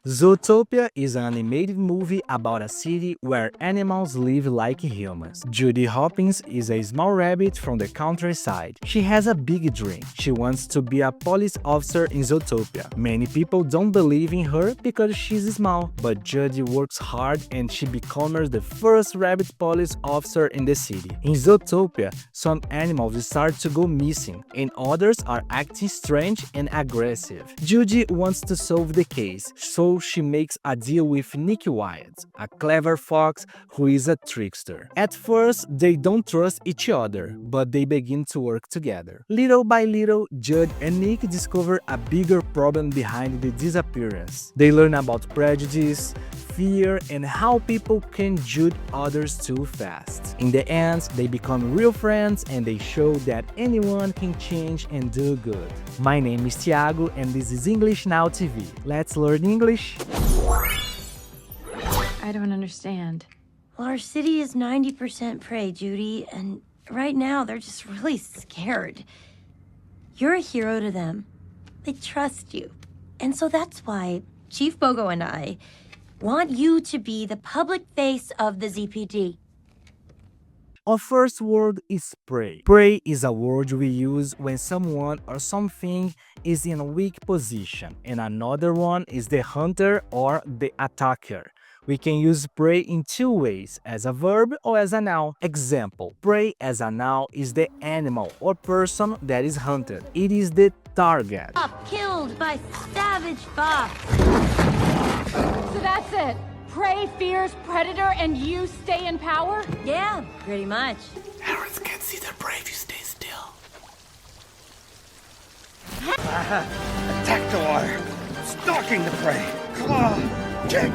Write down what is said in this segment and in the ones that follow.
Zootopia is an animated movie about a city where animals live like humans. Judy Hopps is a small rabbit from the countryside. She has a big dream. She wants to be a police officer in Zootopia. Many people don't believe in her because she's small, but Judy works hard and she becomes the first rabbit police officer in the city. In Zootopia, some animals start to go missing, and others are acting strange and aggressive. Judy wants to solve the case, so she makes a deal with Wilde, a clever fox who is a trickster. At first, they don't trust each other, but they begin to work together. Little by little, Judd and Nick discover a bigger problem behind the disappearance. They learn about prejudice, fear, and how people can judge others too fast. In the end, they become real friends and they show that anyone can change and do good. My name is Thiago and this is English Now TV. Let's learn English. I don't understand. Well, our city is 90% prey, Judy, and right now they're just really scared. You're a hero to them. They trust you. And so that's why Chief Bogo and I want you to be the public face of the ZPD. Our first word is prey. Prey is a word we use when someone or something is in a weak position, and another one is the hunter or the attacker. We can use prey in two ways, as a verb or as a noun. Example, prey as a noun is the animal or person that is hunted. It is the target. Killed by savage fox. So that's it. Prey fears predator and you stay in power? Yeah, pretty much. Parents can't see their prey if you stay still. Attack the water. Stalking the prey. Claw. Kick.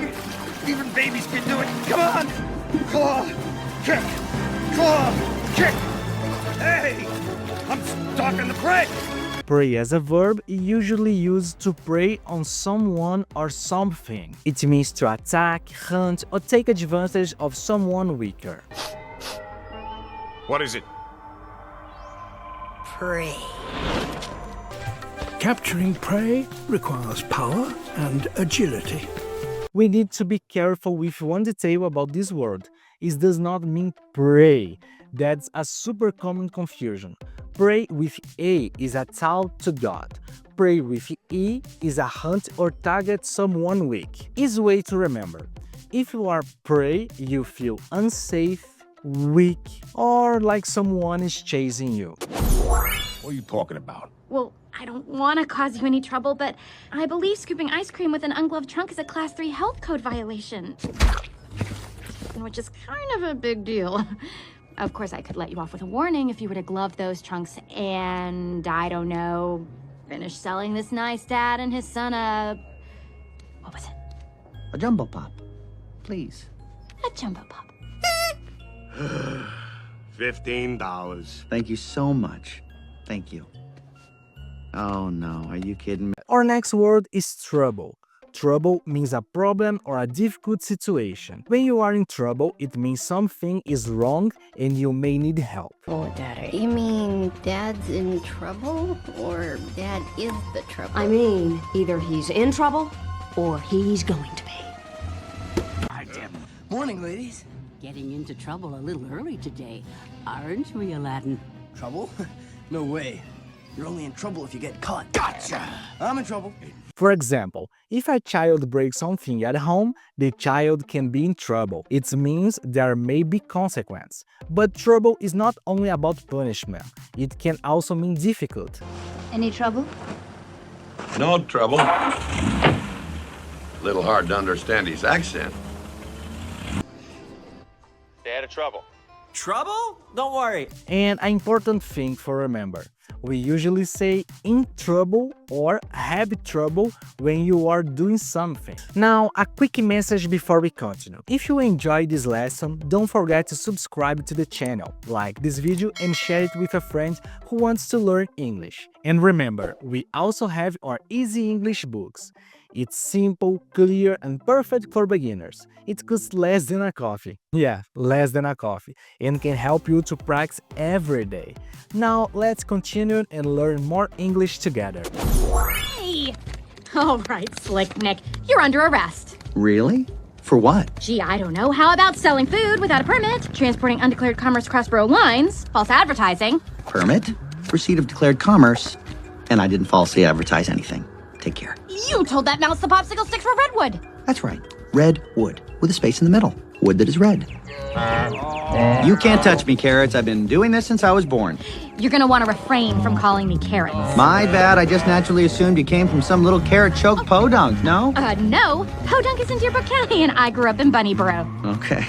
Even babies can do it. Come on. Claw. Kick. Claw. Kick. Hey! I'm stalking the prey. Prey as a verb is usually used to prey on someone or something. It means to attack, hunt, or take advantage of someone weaker. What is it? Prey. Capturing prey requires power and agility. We need to be careful with one detail about this word. It does not mean prey. That's a super common confusion. Pray with A is a call to God. Pray with E is a hunt or target someone weak. Easy way to remember. If you are prey, you feel unsafe, weak, or like someone is chasing you. What are you talking about? Well, I don't want to cause you any trouble, but I believe scooping ice cream with an ungloved trunk is a Class 3 health code violation. Which is kind of a big deal. Of course, I could let you off with a warning if you were to glove those trunks and, I don't know, finish selling this nice dad and his son a... What was it? A jumbo pop, please. A jumbo pop. $15. Thank you so much. Thank you. Oh no, are you kidding me? Our next word is trouble. Trouble means a problem or a difficult situation. When you are in trouble, it means something is wrong and you may need help. Oh, Daddy. You mean Dad's in trouble? Or Dad is the trouble? I mean, either he's in trouble or he's going to be. Morning, ladies. Getting into trouble a little early today, aren't we, Aladdin? Trouble? No way. You're only in trouble if you get caught. Gotcha! I'm in trouble. For example, if a child breaks something at home, the child can be in trouble. It means there may be consequence. But trouble is not only about punishment. It can also mean difficult. Any trouble? No trouble. Little hard to understand his accent. Stay out of trouble. Trouble? Don't worry. And an important thing for remember. We usually say in trouble or have trouble when you are doing something. Now, a quick message before we continue. If you enjoyed this lesson, don't forget to subscribe to the channel, like this video and share it with a friend who wants to learn English. And remember, we also have our Easy English books. It's simple, clear, and perfect for beginners. It costs less than a coffee. Yeah, less than a coffee. And can help you to practice every day. Now, let's continue and learn more English together. Hey! All right, Slick Nick, you're under arrest. Really? For what? Gee, I don't know. How about selling food without a permit, transporting undeclared commerce across borough lines, false advertising? Permit? Receipt of declared commerce. And I didn't falsely advertise anything. Take care. You told that mouse the popsicle sticks were redwood. That's right. Red wood, with a space in the middle. Wood that is red. You can't touch me, Carrots. I've been doing this since I was born. You're gonna want to refrain from calling me Carrots. My bad. I just naturally assumed you came from some little carrot-choked podunk, no? No. Podunk is in Deerbrook County, and I grew up in Bunnyboro. Okay.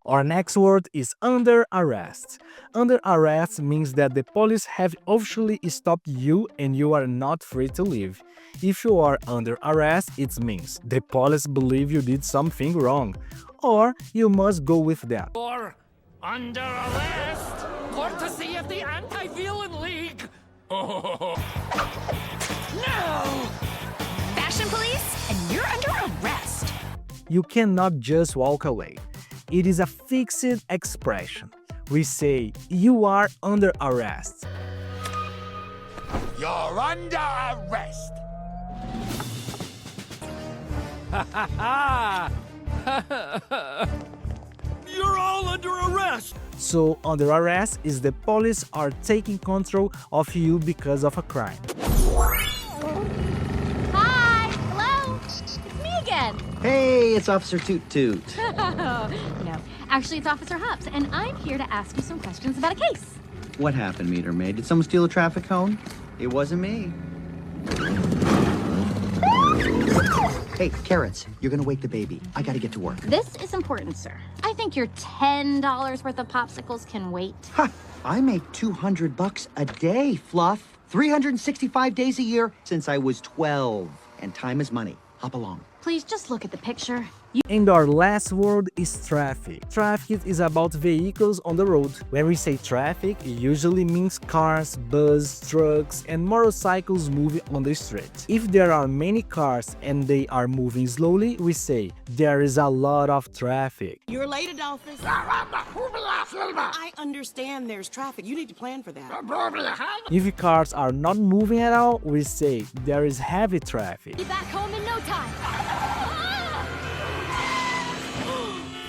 Our next word is under arrest. Under arrest means that the police have officially stopped you and you are not free to leave. If you are under arrest, it means the police believe you did something wrong, or you must go with them. Or under arrest, courtesy of the Anti-Villain League. No! Fashion police, and you're under arrest. You cannot just walk away. It is a fixed expression. We say, you are under arrest. You're under arrest. You're all under arrest. So, under arrest is the police are taking control of you because of a crime. Hi! Hello! It's me again! Hey, it's Officer Toot Toot. No, actually it's Officer Hopps, and I'm here to ask you some questions about a case. What happened, Meter Maid? Did someone steal a traffic cone? It wasn't me. Hey, Carrots, you're gonna wake the baby. I gotta get to work. This is important, sir. I think your $10 worth of popsicles can wait. Ha! I make $200 a day, Fluff. 365 days a year since I was 12. And time is money. Hop along. Please just look at the picture. And our last word is traffic. Traffic is about vehicles on the road. When we say traffic, it usually means cars, buses, trucks, and motorcycles moving on the street. If there are many cars and they are moving slowly, we say there is a lot of traffic. You're late, Adolphus. I understand there's traffic. You need to plan for that. If cars are not moving at all, we say there is heavy traffic. Be back home in no time.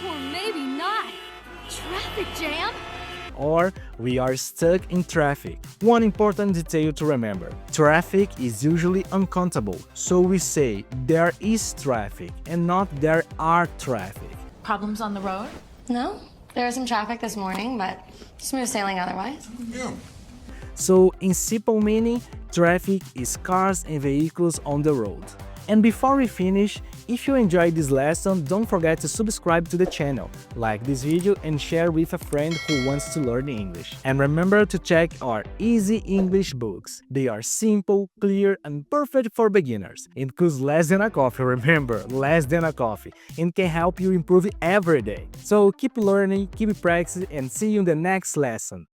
Or maybe not. Traffic jam? Or we are stuck in traffic. One important detail to remember: traffic is usually uncountable, so we say there is traffic and not there are traffic. Problems on the road? No, there was some traffic this morning, but smooth sailing otherwise. Yeah. So in simple meaning, traffic is cars and vehicles on the road. And before we finish, if you enjoyed this lesson, don't forget to subscribe to the channel, like this video and share with a friend who wants to learn English. And remember to check our easy English books. They are simple, clear, and perfect for beginners. It costs less than a coffee, remember, less than a coffee, and can help you improve every day. So keep learning, keep practicing, and see you in the next lesson.